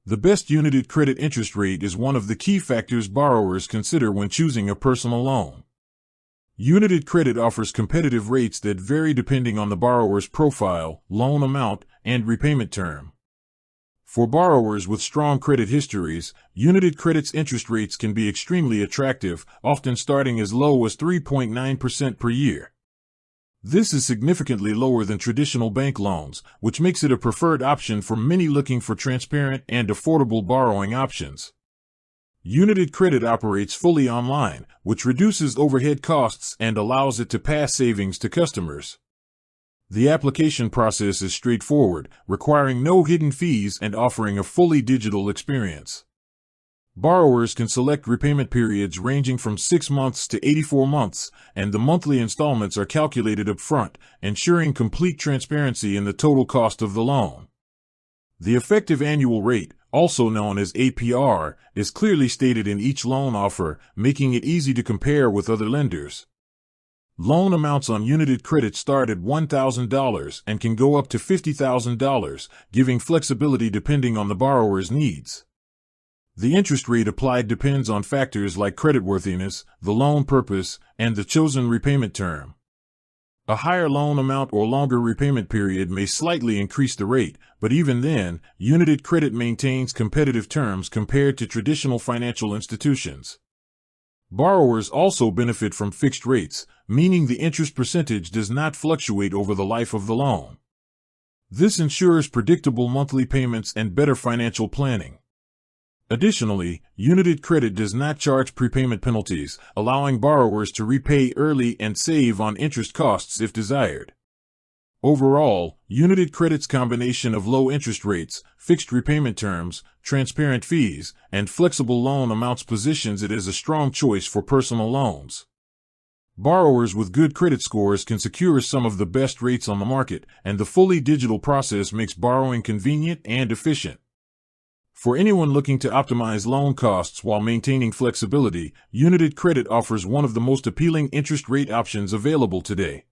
The best Younited credit interest rate is one of the key factors borrowers consider when choosing a personal loan. Younited Credit offers competitive rates that vary depending on the borrower's profile, loan amount, and repayment term. For borrowers with strong credit histories, Younited Credit's interest rates can be extremely attractive, often starting as low as 3.9% per year. This is significantly lower than traditional bank loans, which makes it a preferred option for many looking for transparent and affordable borrowing options. Younited Credit operates fully online, which reduces overhead costs and allows it to pass savings to customers. The application process is straightforward, requiring no hidden fees and offering a fully digital experience. Borrowers can select repayment periods ranging from 6 months to 84 months, and the monthly installments are calculated upfront, ensuring complete transparency in the total cost of the loan. The effective annual rate, also known as APR, is clearly stated in each loan offer, making it easy to compare with other lenders. Loan amounts on Younited Credit start at $1,000 and can go up to $50,000, giving flexibility depending on the borrower's needs. The interest rate applied depends on factors like creditworthiness, the loan purpose, and the chosen repayment term. A higher loan amount or longer repayment period may slightly increase the rate, but even then, Younited Credit maintains competitive terms compared to traditional financial institutions. Borrowers also benefit from fixed rates, meaning the interest percentage does not fluctuate over the life of the loan. This ensures predictable monthly payments and better financial planning. Additionally, Younited Credit does not charge prepayment penalties, allowing borrowers to repay early and save on interest costs if desired. Overall, Younited Credit's combination of low interest rates, fixed repayment terms, transparent fees, and flexible loan amounts positions it as a strong choice for personal loans. Borrowers with good credit scores can secure some of the best rates on the market, and the fully digital process makes borrowing convenient and efficient. For anyone looking to optimize loan costs while maintaining flexibility, Younited Credit offers one of the most appealing interest rate options available today.